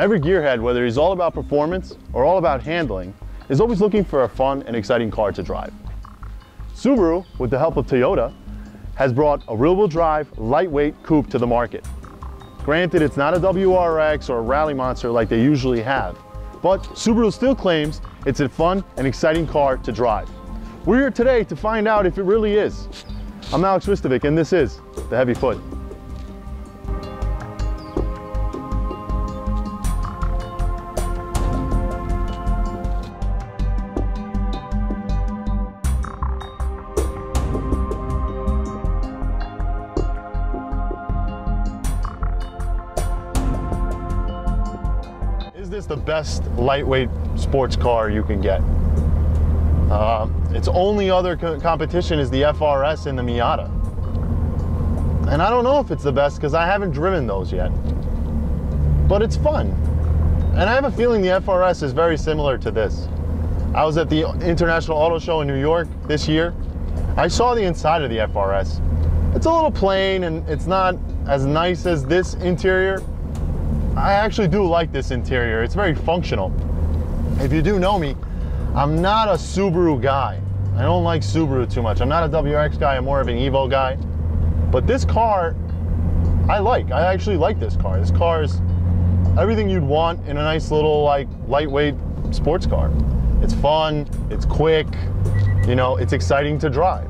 Every gearhead, whether he's all about performance or all about handling, is always looking for a fun and exciting car to drive. Subaru, with the help of Toyota, has brought a rear-wheel drive, lightweight coupe to the market. Granted, it's not a WRX or a rally monster like they usually have, but Subaru still claims it's a fun and exciting car to drive. We're here today to find out if it really is. I'm Alex Vistovic, and this is The Heavy Foot. Is this the best lightweight sports car you can get? Its only other competition is the FRS and the Miata. And I don't know if it's the best because I haven't driven those yet. But it's fun. And I have a feeling the FRS is very similar to this. I was at the International Auto Show in New York this year. I saw the inside of the FRS. It's a little plain and it's not as nice as this interior. I actually do like this interior. It's very functional. If you do know me, I'm not a Subaru guy. I don't like Subaru too much. I'm not a WRX guy, I'm more of an Evo guy. But this car, I like. I actually like this car. This car is everything you'd want in a nice little like lightweight sports car. It's fun, it's quick, you know, it's exciting to drive.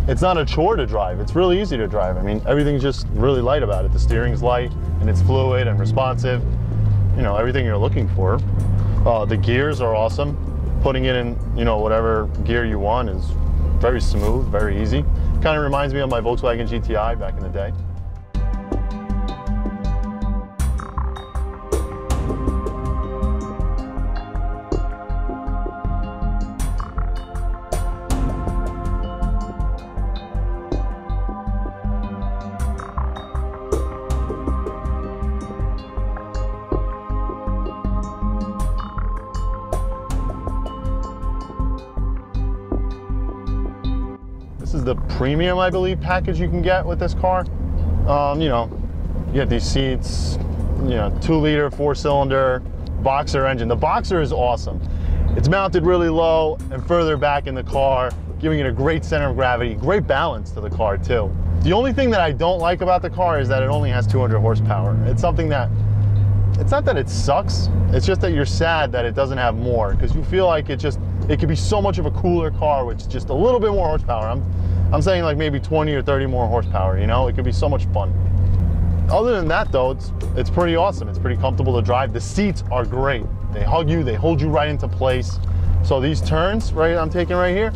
It's not a chore to drive, it's really easy to drive. I mean, everything's just really light about it. The steering's light and it's fluid and responsive. You know, everything you're looking for. The gears are awesome. Putting it in, you know, whatever gear you want is very smooth, very easy. Kind of reminds me of my Volkswagen GTI back in the day. This is the premium, I believe, package you can get with this car. You know, you get these seats, you know, 2-liter, 4-cylinder, boxer engine. The boxer is awesome. It's mounted really low and further back in the car, giving it a great center of gravity, great balance to the car too. The only thing that I don't like about the car is that it only has 200 horsepower. It's something that, it's not that it sucks, it's just that you're sad that it doesn't have more, because you feel like it could be so much of a cooler car with just a little bit more horsepower. I'm saying like maybe 20 or 30 more horsepower, you know? It could be so much fun. Other than that though, it's pretty awesome. It's pretty comfortable to drive. The seats are great. They hug you, they hold you right into place. So these turns, right, I'm taking right here,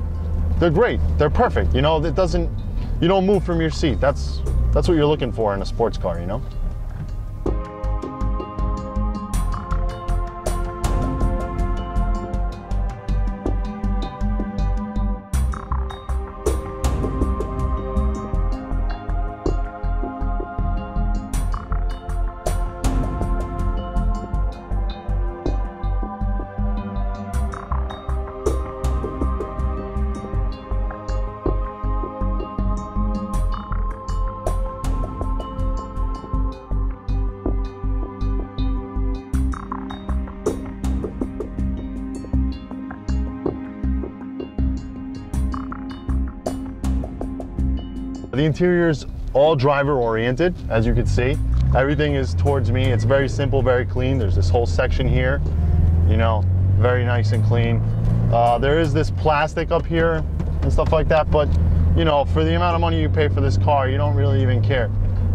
they're great. They're perfect, you know? You don't move from your seat. That's what you're looking for in a sports car, you know? The interior is all driver oriented, as you can see. Everything is towards me. It's very simple, very clean. There's this whole section here, you know, very nice and clean. There is this plastic up here and stuff like that, but you know, for the amount of money you pay for this car, you don't really even care.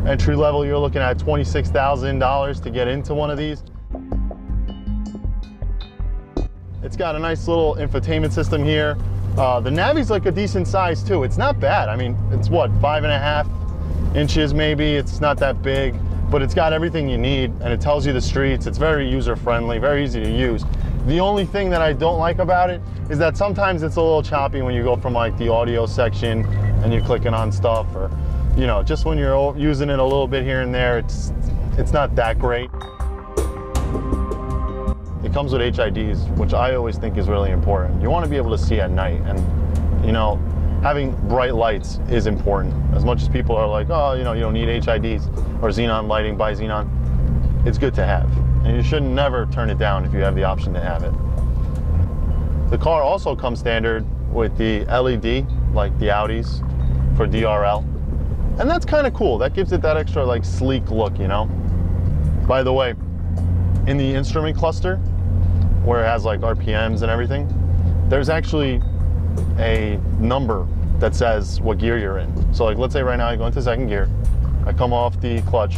Entry level, you're looking at $26,000 to get into one of these. It's got a nice little infotainment system here. The Navi's like a decent size too. It's not bad. I mean, it's what, 5.5 inches maybe. It's not that big, but it's got everything you need and it tells you the streets. It's very user friendly, very easy to use. The only thing that I don't like about it is that sometimes it's a little choppy when you go from like the audio section and you're clicking on stuff, or, you know, just when you're using it a little bit here and there, it's not that great. It comes with HIDs, which I always think is really important. You want to be able to see at night, and you know, having bright lights is important. As much as people are like, oh, you know, you don't need HIDs or xenon lighting by Xenon, it's good to have. and you should never turn it down if you have the option to have it. The car also comes standard with the LED, like the Audis for DRL. And that's kind of cool. That gives it that extra like sleek look, you know? By the way, in the instrument cluster, where it has like RPMs and everything, there's actually a number that says what gear you're in. So like, let's say right now I go into second gear, I come off the clutch,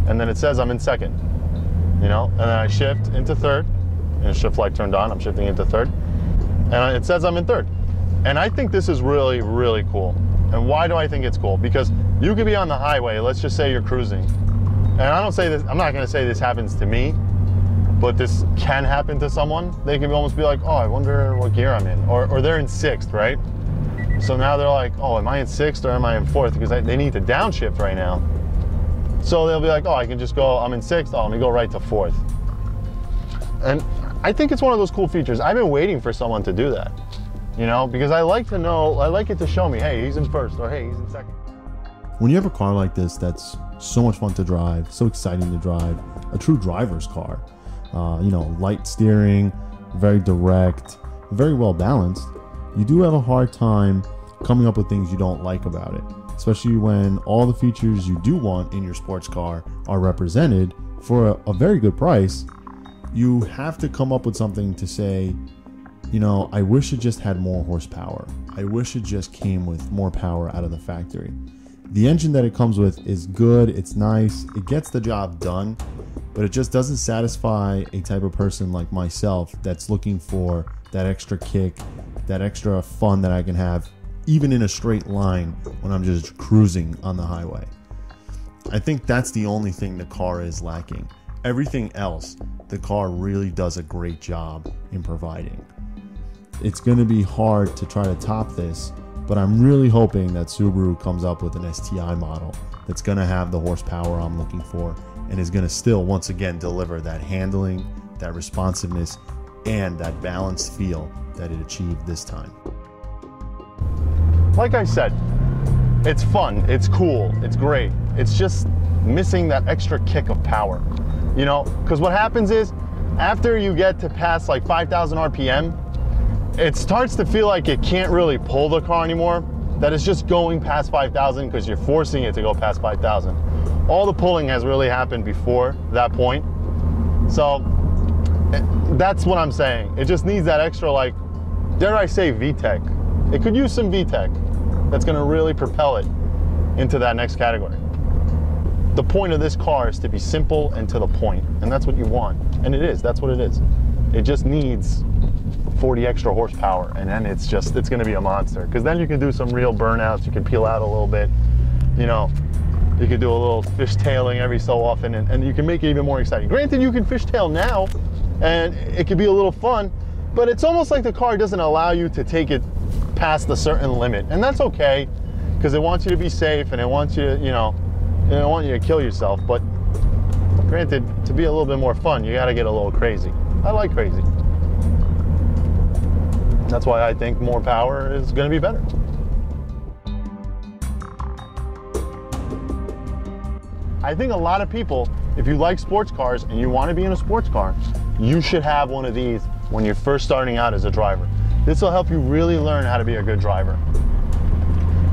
and then it says I'm in second, you know? And then I shift into third, and the shift light turned on, I'm shifting into third, and it says I'm in third. And I think this is really, really cool. And why do I think it's cool? Because you could be on the highway, let's just say you're cruising. And I don't say this, I'm not gonna say this happens to me, but this can happen to someone. They can almost be like, oh, I wonder what gear I'm in. Or they're in sixth, right? So now they're like, oh, am I in sixth or am I in fourth? Because they need to downshift right now. So they'll be like, oh, I can just go, I'm in sixth, oh, let me go right to fourth. And I think it's one of those cool features. I've been waiting for someone to do that, you know, because I like to know, I like it to show me, hey, he's in first, or hey, he's in second. When you have a car like this that's so much fun to drive, so exciting to drive, a true driver's car, you know, light steering, very direct, very well balanced, you do have a hard time coming up with things you don't like about it, especially when all the features you do want in your sports car are represented for a very good price. You have to come up with something to say, you know, I wish it just had more horsepower. I wish it just came with more power out of the factory. The engine that it comes with is good, it's nice, it gets the job done, but it just doesn't satisfy a type of person like myself that's looking for that extra kick, that extra fun that I can have even in a straight line when I'm just cruising on the highway. I think that's the only thing the car is lacking. Everything else, the car really does a great job in providing. It's going to be hard to try to top this, but I'm really hoping that Subaru comes up with an STI model that's going to have the horsepower I'm looking for and is going to still, once again, deliver that handling, that responsiveness, and that balanced feel that it achieved this time. Like I said, it's fun, it's cool, it's great. It's just missing that extra kick of power, you know? Because what happens is, after you get to past like 5,000 RPM, it starts to feel like it can't really pull the car anymore, that it's just going past 5,000 because you're forcing it to go past 5,000. All the pulling has really happened before that point. So that's what I'm saying. It just needs that extra, like, dare I say, VTEC. It could use some VTEC that's gonna really propel it into that next category. The point of this car is to be simple and to the point, and that's what you want. And it is, that's what it is. It just needs 40 extra horsepower, and then it's gonna be a monster. Because then you can do some real burnouts, you can peel out a little bit, you know, you can do a little fishtailing every so often, and you can make it even more exciting. Granted, you can fishtail now, and it can be a little fun, but it's almost like the car doesn't allow you to take it past a certain limit, and that's okay, because it wants you to be safe, and it wants you to, you know, it don't want you to kill yourself. But granted, to be a little bit more fun, you gotta get a little crazy. I like crazy. That's why I think more power is gonna be better. I think a lot of people, if you like sports cars and you want to be in a sports car, you should have one of these when you're first starting out as a driver. This will help you really learn how to be a good driver.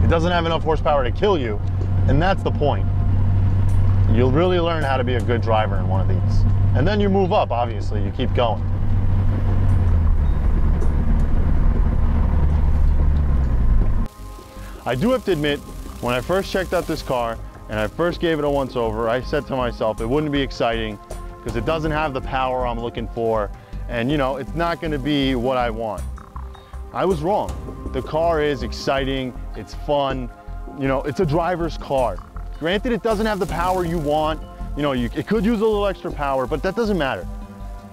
It doesn't have enough horsepower to kill you, and that's the point. You'll really learn how to be a good driver in one of these. And then you move up, obviously, you keep going. I do have to admit, when I first checked out this car and I first gave it a once over, I said to myself it wouldn't be exciting because it doesn't have the power I'm looking for, and you know, it's not going to be what I want. I was wrong. The car is exciting, it's fun, you know, it's a driver's car. Granted, it doesn't have the power you want, you know, it could use a little extra power, but that doesn't matter.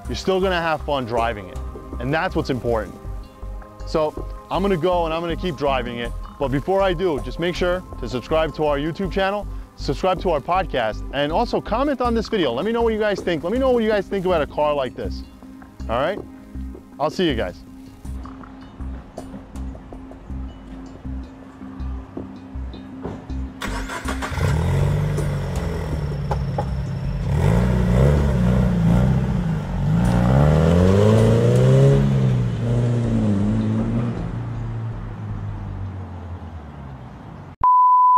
You're still going to have fun driving it, and that's what's important. So I'm going to go and I'm going to keep driving it. But before I do, just make sure to subscribe to our YouTube channel, subscribe to our podcast, and also comment on this video. Let me know what you guys think. Let me know what you guys think about a car like this. All right? I'll see you guys.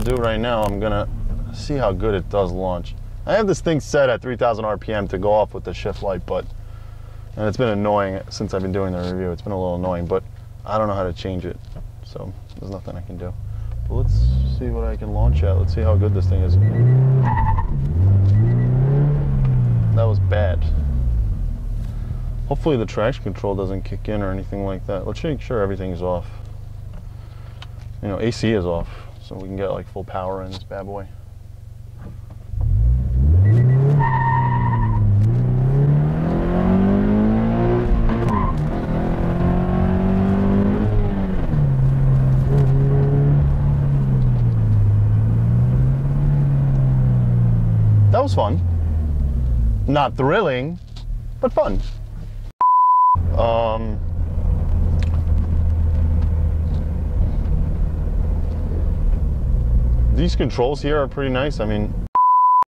do right now, I'm gonna see how good it does launch. I have this thing set at 3,000 RPM to go off with the shift light, but, and it's been annoying since I've been doing the review. It's been a little annoying, but I don't know how to change it, so there's nothing I can do. But let's see what I can launch at. Let's see how good this thing is. That was bad. Hopefully the traction control doesn't kick in or anything like that. Let's make sure everything's off. You know, AC is off, so we can get like full power in this bad boy. That was fun. Not thrilling, but fun. These controls here are pretty nice. I mean,